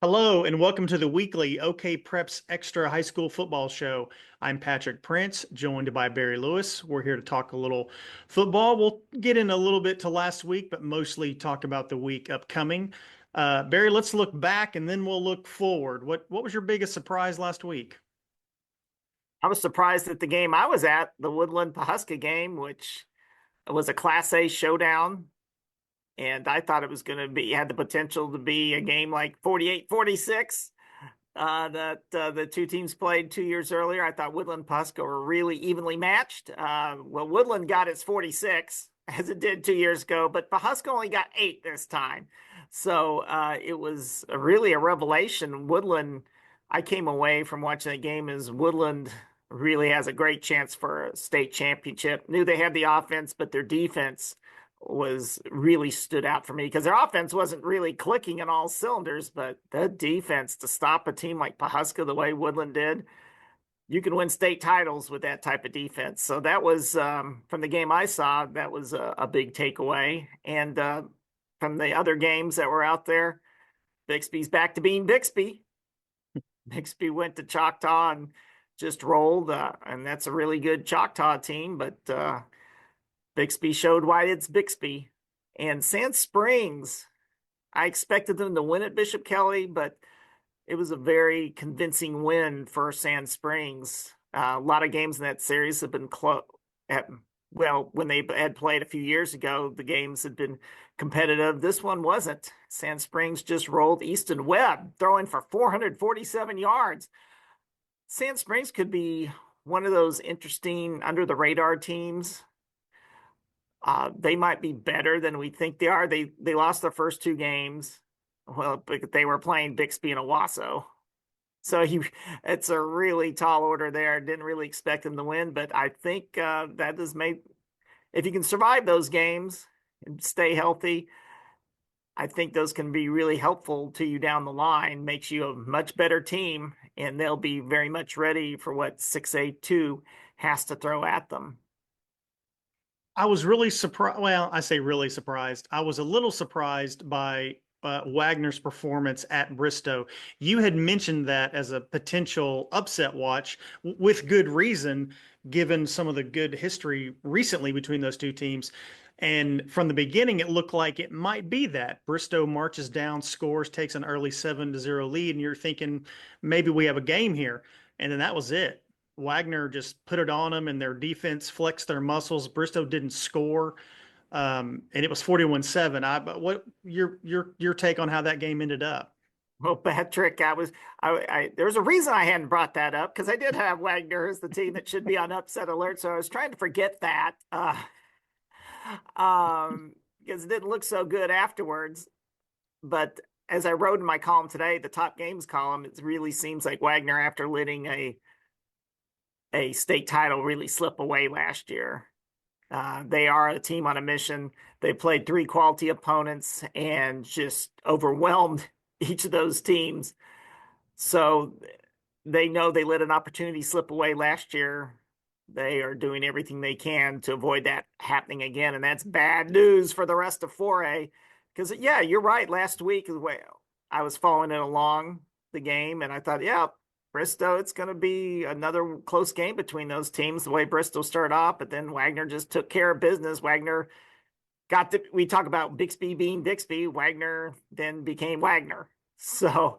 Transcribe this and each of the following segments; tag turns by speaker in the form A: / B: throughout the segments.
A: Hello and welcome to the weekly OKPreps Extra High School Football Show. I'm Patrick Prince, joined by Barry Lewis. We're here to talk a little football. We'll get in a little bit to last week, but mostly talk about the week upcoming. Barry, let's look back and then we'll look forward. What was your biggest surprise last week?
B: I was surprised at the game I was at, the Woodland Pahuska game, which was a Class A showdown. And I thought it was going to be, had the potential to be a game like 48-46 that the two teams played 2 years earlier. I thought Woodland and Pahuska were really evenly matched. Well, Woodland got its 46 as it did 2 years ago, but Pahuska only got 8 this time. So it was really a revelation. Woodland, I came away from watching the game as Woodland really has a great chance for a state championship. Knew they had the offense, but their defense was really stood out for me because their offense wasn't really clicking in all cylinders, but the defense to stop a team like Pahuska the way Woodland did, you can win state titles with that type of defense. So that was from the game I saw, that was a big takeaway. And from the other games that were out there, Bixby's back to being Bixby. Bixby went to Choctaw and just rolled, and that's a really good Choctaw team, but Bixby showed why it's Bixby. And Sand Springs, I expected them to win at Bishop Kelly, but it was a very convincing win for Sand Springs. A lot of games in that series have been close. Well, when they had played a few years ago, the games had been competitive. This one wasn't. Sand Springs just rolled Easton Webb, throwing for 447 yards. Sand Springs could be one of those interesting under the radar teams. They might be better than we think they are. They lost their first two games. Well, they were playing Bixby and Owasso. So it's a really tall order there. Didn't really expect them to win, but I think that has made, if you can survive those games and stay healthy, I think those can be really helpful to you down the line, makes you a much better team, and they'll be very much ready for what 6A2 has to throw at them.
A: I was really surprised. Well, I say really surprised. I was a little surprised by Wagner's performance at Bristow. You had mentioned that as a potential upset watch with good reason, given some of the good history recently between those two teams. And from the beginning, it looked like it might be that Bristow marches down, scores, takes an early 7-0 lead, and you're thinking maybe we have a game here. And then that was it. Wagner just put it on them, and their defense flexed their muscles. Bristow didn't score, and it was 41-7. But what your take on how that game ended up?
B: Well, Patrick, there's a reason I hadn't brought that up because I did have Wagner as the team that should be on upset alert. So I was trying to forget that because it didn't look so good afterwards. But as I wrote in my column today, the top games column, it really seems like Wagner, after letting a state title really slip away last year. They are a team on a mission. They played 3 quality opponents and just overwhelmed each of those teams. So they know they let an opportunity slip away last year. They are doing everything they can to avoid that happening again. And that's bad news for the rest of 4A. Because, yeah, you're right. Last week, I was following it along the game, and I thought, yeah, Bristow, it's going to be another close game between those teams, the way Bristow started off, but then Wagner just took care of business. Wagner we talk about Bixby being Bixby, Wagner then became Wagner. So,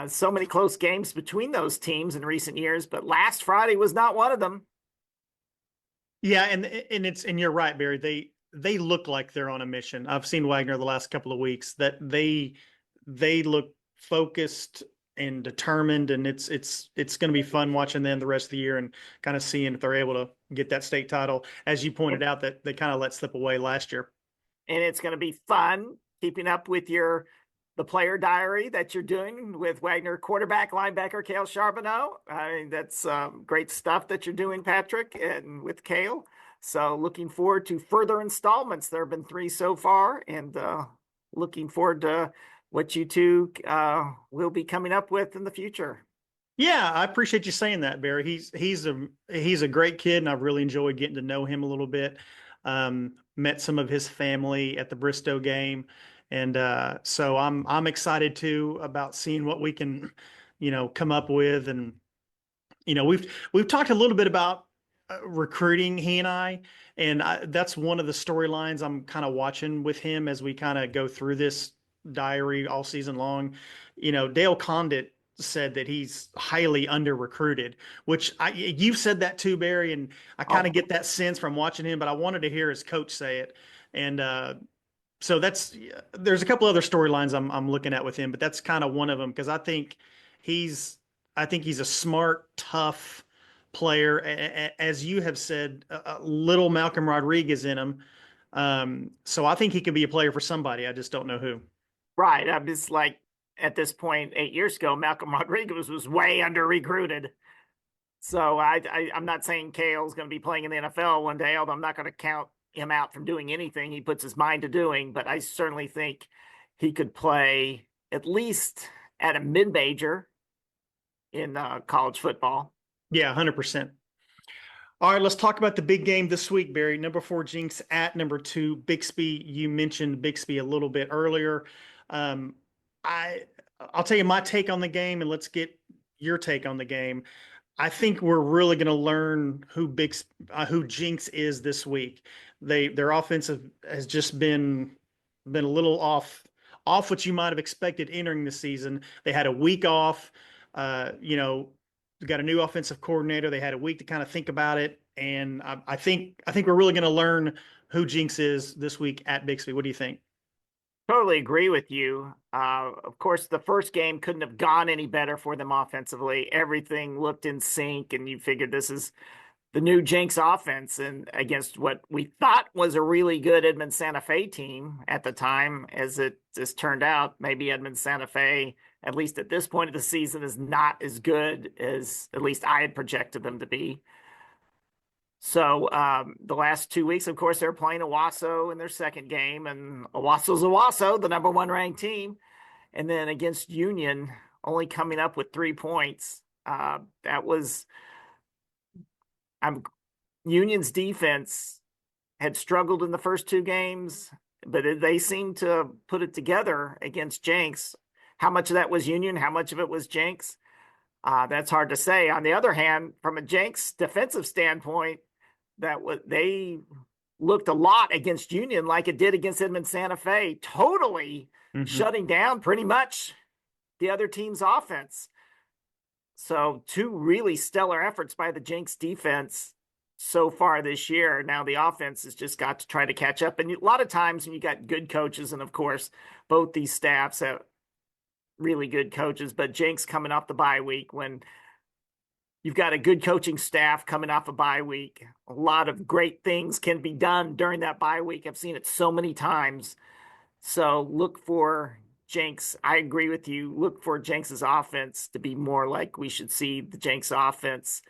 B: so many close games between those teams in recent years, but last Friday was not one of them.
A: Yeah, and you're right, Barry. They look like they're on a mission. I've seen Wagner the last couple of weeks that they look focused and determined, and it's going to be fun watching them the rest of the year and kind of seeing if they're able to get that state title, as you pointed out, that they kind of let slip away last year.
B: And it's going to be fun keeping up with the player diary that you're doing with Wagner quarterback, linebacker Cale Charbonneau. I mean, that's great stuff that you're doing, Patrick, and with Cale. So looking forward to further installments. There have been 3 so far, and looking forward to what you two will be coming up with in the future.
A: Yeah, I appreciate you saying that, Barry. He's a great kid, and I've really enjoyed getting to know him a little bit. Met some of his family at the Bristow game, And so I'm excited too about seeing what we can, come up with. And we've talked a little bit about recruiting, he and that's one of the storylines I'm kind of watching with him as we kind of go through this diary all season long. Dale Condit said that he's highly under recruited, which you've said that too, Barry, and I kind
B: Oh,
A: of get that sense from watching him, but I wanted to hear his coach say it. And so there's a couple other storylines I'm looking at with him, but that's kind of one of them because he's I think he's a smart, tough player, as you have said, a little Malcolm Rodriguez in him. So I think he could be a player for somebody. I just don't know who.
B: right. I'm just like at this point 8 years ago, Malcolm Rodriguez was way under recruited. So I'm not saying Kale's going to be playing in the NFL one day, although I'm not going to count him out from doing anything he puts his mind to doing. But I certainly think he could play at least at a mid-major in college football.
A: Yeah, 100%. All right, let's talk about the big game this week, Barry. Number 4, Jenks at number 2, Bixby. You mentioned Bixby a little bit earlier. Um, I I'll tell you my take on the game, and let's get your take on the game. I think we're really going to learn who Jenks is this week. Their offensive has just been a little off what you might have expected entering the season. They had a week off. We got a new offensive coordinator. They had a week to kind of think about it, and I think we're really going to learn who Jenks is this week at Bixby. What do you think?
B: Totally agree with you. Of course, the first game couldn't have gone any better for them offensively. Everything looked in sync, and you figured this is the new Jenks offense, and against what we thought was a really good Edmond Santa Fe team at the time, as it has turned out, maybe Edmond Santa Fe, at least at this point of the season, is not as good as at least I had projected them to be. So the last 2 weeks, of course, they're playing Owasso in their second game, and Owasso's Owasso, the number one ranked team. And then against Union, only coming up with 3 points. That was Union's defense had struggled in the first 2 games, but they seemed to put it together against Jenks. How much of that was Union? How much of it was Jenks? That's hard to say. On the other hand, from a Jenks defensive standpoint, they looked a lot against Union like it did against Edmond Santa Fe, totally shutting down pretty much the other team's offense. So 2 really stellar efforts by the Jenks defense so far this year. Now the offense has just got to try to catch up. And a lot of times when you got good coaches, and of course, both these staffs have really good coaches, but Jenks coming off the bye week, when you've got a good coaching staff coming off a bye week, a lot of great things can be done during that bye week. I've seen it so many times. So look for Jenks. I agree with you. Look for Jenks's offense to be more like we should see the Jenks offense,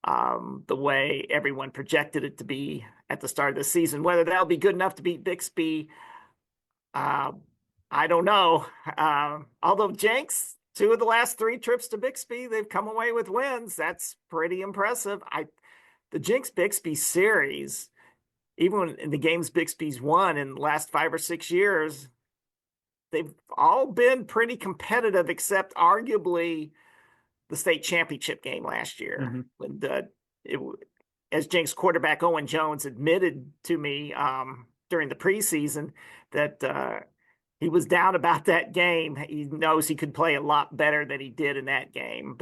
B: the way everyone projected it to be at the start of the season. Whether that'll be good enough to beat Bixby, I don't know. Although Jenks, 2 of the last 3 trips to Bixby, they've come away with wins. That's pretty impressive. The Jenks Bixby series, even in the games Bixby's won in the last 5 or 6 years, they've all been pretty competitive, except arguably the state championship game last year. As Jenks quarterback Owen Jones admitted to me during the preseason, that he was down about that game. He knows he could play a lot better than he did in that game.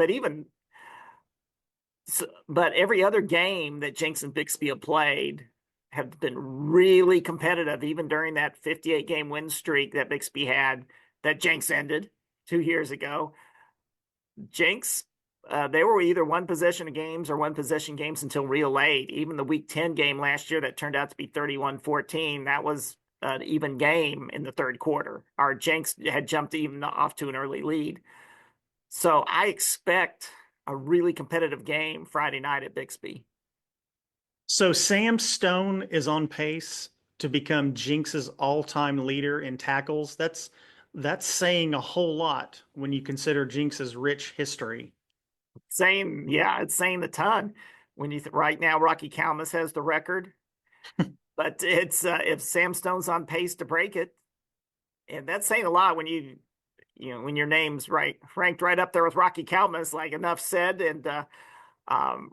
B: But every other game that Jenks and Bixby have played have been really competitive, even during that 58-game win streak that Bixby had, that Jenks ended 2 years ago. Jenks, they were either one possession games or one possession games until real late. Even the Week 10 game last year that turned out to be 31-14, that was an even game in the third quarter. Our Jenks had jumped even off to an early lead. So I expect a really competitive game Friday night at Bixby.
A: So Sam Stone is on pace to become Jenks's all-time leader in tackles. That's saying a whole lot when you consider Jenks's rich history.
B: It's saying a ton. When right now, Rocky Calmus has the record, but it's if Sam Stone's on pace to break it, And that's saying a lot when when your name's ranked right up there with Rocky Kalmus, like enough said. And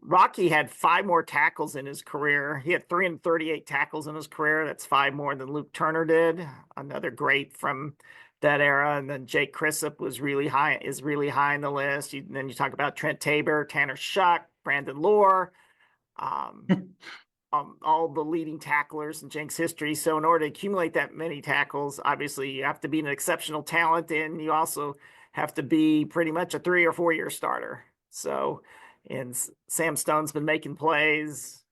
B: Rocky had 5 more tackles in his career. He had 338 tackles in his career. That's 5 more than Luke Turner did, another great from that era. And then Jake Crisp is really high in the list. Then you talk about Trent Tabor, Tanner Shuck, Brandon Lohr, um, all the leading tacklers in Jenks history. So in order to accumulate that many tackles, obviously you have to be an exceptional talent, and you also have to be pretty much a 3 or 4 year starter. So, and Sam Stone's been making plays,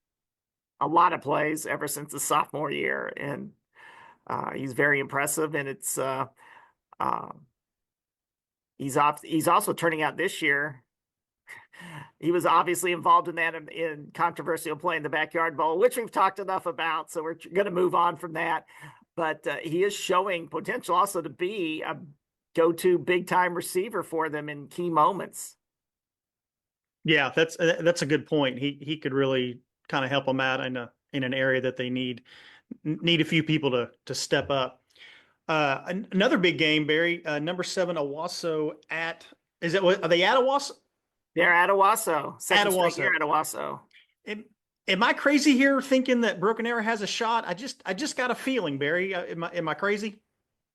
B: a lot of plays ever since his sophomore year, and he's very impressive. And uh, he's also turning out this year. He was obviously involved in that in controversial play in the backyard bowl, which we've talked enough about. So we're going to move on from that. But he is showing potential also to be a go-to big-time receiver for them in key moments.
A: Yeah, that's a good point. He could really kind of help them out in an area that they need a few people to step up. Another big game, Barry. Number 7, Owasso are they at Owasso?
B: They're at Owasso, second straight year
A: Owasso.
B: at Owasso.
A: Am I crazy here thinking that Broken Arrow has a shot? I just got a feeling, Barry. Am I crazy?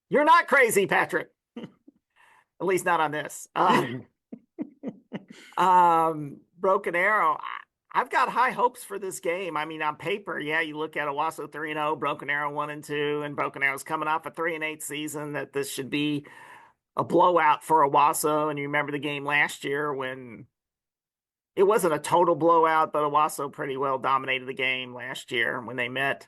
B: You're not crazy, Patrick. At least not on this. Broken Arrow. I've got high hopes for this game. I mean, on paper, yeah, you look at Owasso 3-0, Broken Arrow 1-2, and Broken Arrow's coming off a 3-8 season. That this should be a blowout for Owasso. And you remember the game last year when it wasn't a total blowout, but Owasso pretty well dominated the game last year when they met.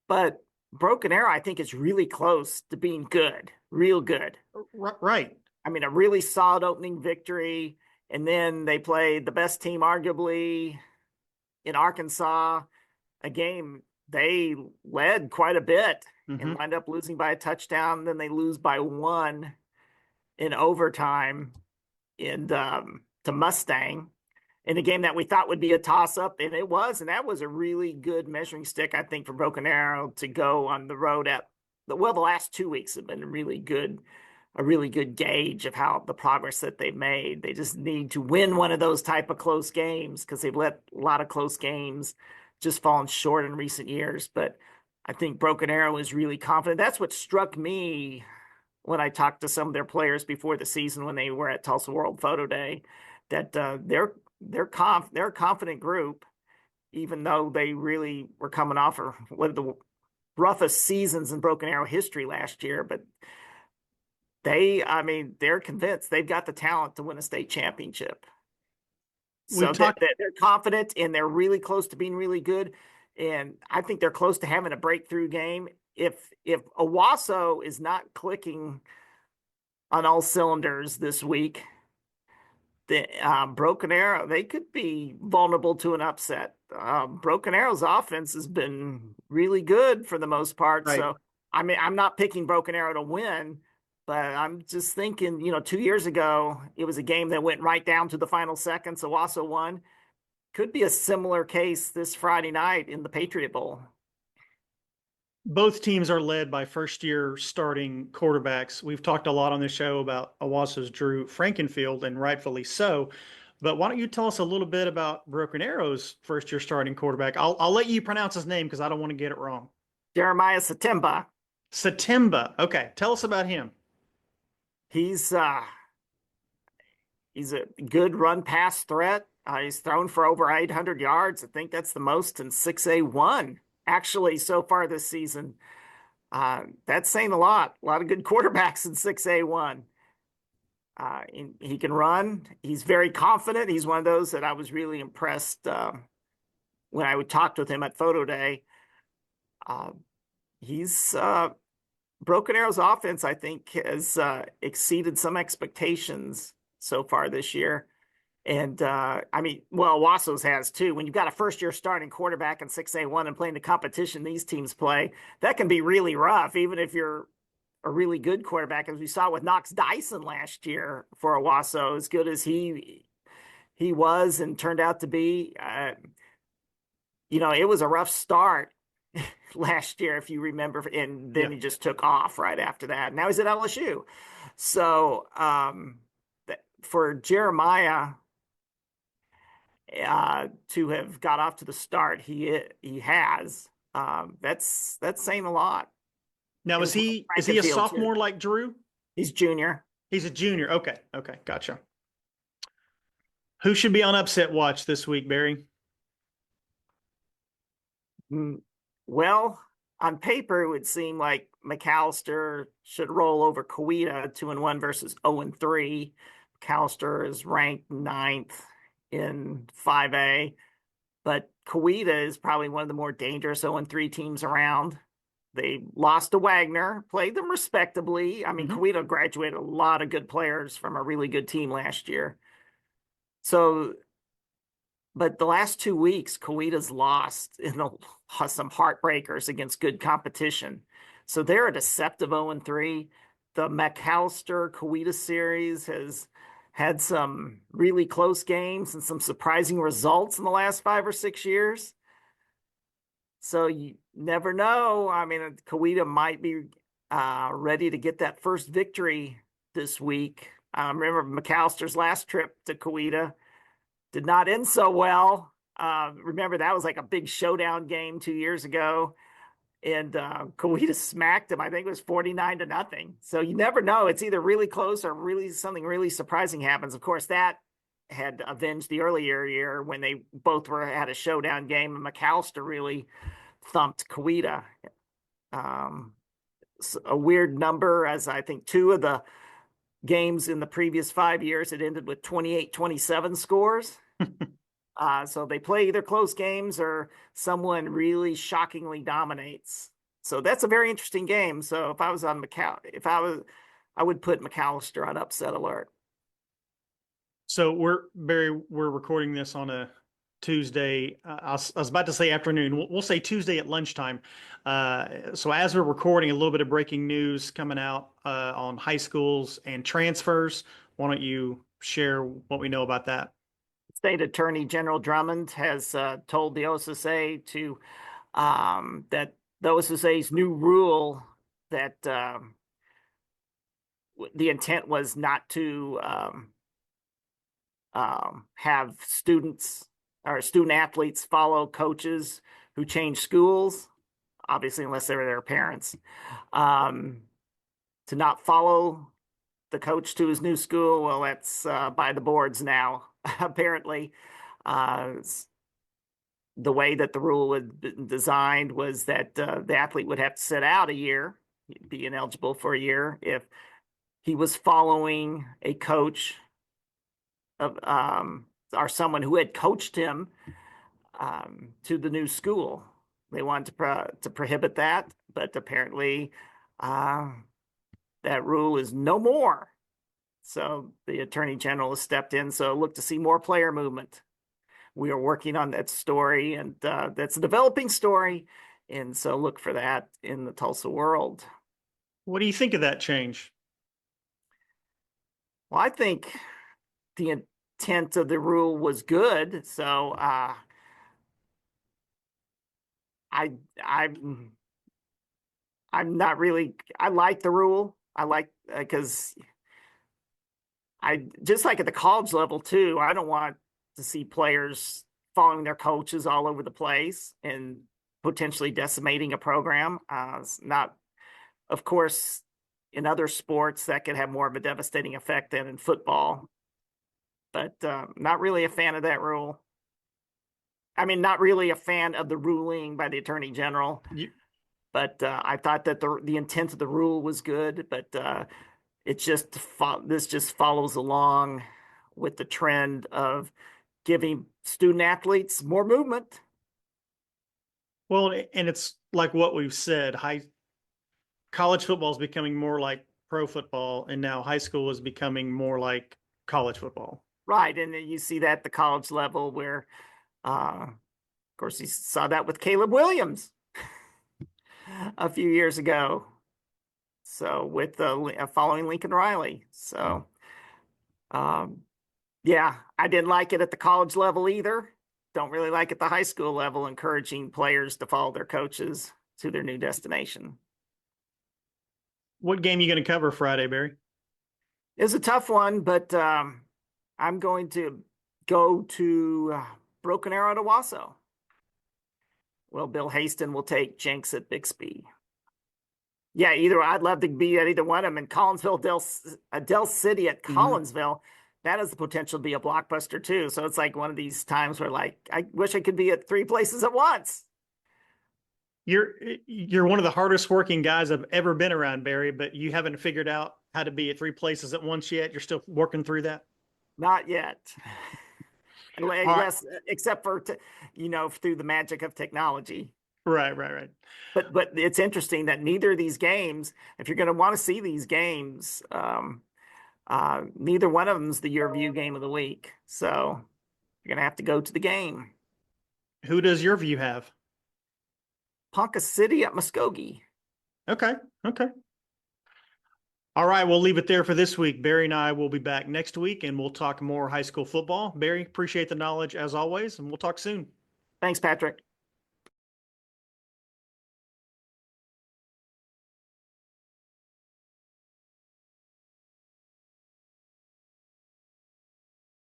B: But Broken Arrow, I think, is really close to being good, real good.
A: Right.
B: I mean, a really solid opening victory. And then they played the best team, arguably, in Arkansas, a game they led quite a bit and wind up losing by a touchdown. Then they lose by 1 in overtime to Mustang in a game that we thought would be a toss-up, and it was. And that was a really good measuring stick, I think, for Broken Arrow to go on the road the last 2 weeks have been a really good gauge of how the progress that they've made. They just need to win one of those type of close games because they've let a lot of close games just fallen short in recent years. But I think Broken Arrow is really confident. That's what struck me when I talked to some of their players before the season when they were at Tulsa World Photo Day, that they're a confident group, even though they really were coming off of one of the roughest seasons in Broken Arrow history last year. But they're convinced they've got the talent to win a state championship. So they're confident, and they're really close to being really good. And I think they're close to having a breakthrough game. If Owasso is not clicking on all cylinders this week, the Broken Arrow, they could be vulnerable to an upset. Broken Arrow's offense has been really good for the most part.
A: Right.
B: So, I mean, I'm not picking Broken Arrow to win, but I'm just thinking, 2 years ago, it was a game that went right down to the final seconds. Owasso won. Could be a similar case this Friday night in the Patriot Bowl.
A: Both teams are led by first-year starting quarterbacks. We've talked a lot on this show about Owasso's Drew Frankenfield, and rightfully so. But why don't you tell us a little bit about Broken Arrow's first-year starting quarterback? I'll let you pronounce his name because I don't want to get it wrong.
B: Jeremiah Satimba.
A: Satimba. Okay, tell us about him.
B: He's a good run pass threat. He's thrown for over 800 yards. I think that's the most in 6A1 actually so far this season. That's saying a lot. A lot of good quarterbacks in 6A1. He can run. He's very confident. He's one of those that I was really impressed when I would talk with him at Photo Day. He's Broken Arrow's offense, I think, has exceeded some expectations so far this year. And Owasso's has too. When you've got a first-year starting quarterback in 6A1 and playing the competition these teams play, that can be really rough, even if you're a really good quarterback, as we saw with Knox Dyson last year for Owasso, as good as he was and turned out to be. It was a rough start last year, if you remember, and
A: Yeah.
B: then he just took off right after that. Now he's at LSU. So for Jeremiah to have got off to the start he has, that's saying a lot.
A: Now,
B: And
A: is
B: as well
A: he
B: as
A: is
B: track
A: he
B: and
A: a
B: field too.
A: sophomore like Drew?
B: He's junior.
A: He's a junior. Okay. Okay. Gotcha. Who should be on upset watch this week, Barry?
B: Mm, Well, on paper, it would seem like McAllister should roll over Kawita 2-1 versus 0-3. McAllister is ranked ninth in 5A, but Kawita is probably one of the more dangerous 0-3 teams around. They lost to Wagner, played them respectably. I mean,
A: Hmm.
B: Kawita graduated a lot of good players from a really good team last year. So, but the last 2 weeks, Kawita's lost in some heartbreakers against good competition. So they're a deceptive 0-3. The McAllister Kawita series has had some really close games and some surprising results in the last 5 or 6 years. So you never know. I mean, Kawita might be ready to get that first victory this week. Remember McAllister's last trip to Kawita did not end so well. Remember that was like a big showdown game 2 years ago, and Kawita smacked him. I think it was 49-0. So you never know. It's either really close or really something really surprising happens. Of course, that had avenged the earlier year when they both were had a showdown game, and McAllister really thumped Kawita. Um, a weird number, as I think two of the games in the previous 5 years it ended with 28-27 scores. So they play either close games or someone really shockingly dominates. So that's a very interesting game. So if I was on I would put McAllister on upset alert.
A: So we're recording this on a Tuesday. I was about to say afternoon. We'll say Tuesday at lunchtime. So as we're recording, a little bit of breaking news coming out on high schools and transfers. Why don't you share what we know about that?
B: State Attorney General Drummond has told the OSSA to that the OSSA's new rule that the intent was not to have students or student athletes follow coaches who change schools, obviously, unless they were their parents, um, to not follow the coach to his new school. Well, that's by the boards now, apparently. Uh, the way that the rule was designed was that the athlete would have to sit out a year, be ineligible for a year if he was following a coach of or someone who had coached him to the new school. They wanted to prohibit that, but apparently uh, that rule is no more. So the attorney general has stepped in. So look to see more player movement. We are working on that story, and that's a developing story. And so look for that in the Tulsa world.
A: What do you think of that change?
B: Well, I think the intent of the rule was good. So I I'm not really. I like the rule. I like because I just like at the college level too. I don't want to see players following their coaches all over the place and potentially decimating a program. It's not, of course, in other sports that could have more of a devastating effect than in football. But not really a fan of that rule. I mean, not really a fan of the ruling by the attorney general.
A: You,
B: But I thought that the intent of the rule was good. But it's just this just follows along with the trend of giving student athletes more movement.
A: well, and it's like what we've said. High college football is becoming more like pro football, and now high school is becoming more like college football.
B: Right. And you see that at the college level where, of course, you saw that with Caleb Williams a few years ago. So with following Lincoln Riley. So, um, yeah, I didn't like it at the college level either. don't really like at the high school level, encouraging players to follow their coaches to their new destination.
A: What game are you going to cover Friday, Barry?
B: It's a tough one, but I'm going to go to Broken Arrow to Owasso. Well, Bill Haston will take Jenks at Bixby. Yeah, I'd love to be at either one of them in Collinsville, Del City at Collinsville. That has the potential to be a blockbuster too. So it's like one of these times where like I wish I could be at three places at once.
A: You're one of the hardest working guys I've ever been around, Barry, but you haven't figured out how to be at three places at once yet. You're still working through that.
B: Not yet.
A: All right.
B: Yes, except for through the magic of technology.
A: Right.
B: But it's interesting that neither of these games, if you're going to want to see these games, neither one of them's the Your View game of the week. So you're going to have to go to the game.
A: Who does Your View have?
B: Ponca City at Muskogee.
A: Okay. All right, we'll leave it there for this week. Barry and I will be back next week, and we'll talk more high school football. Barry, appreciate the knowledge as always, and we'll talk soon.
B: Thanks, Patrick.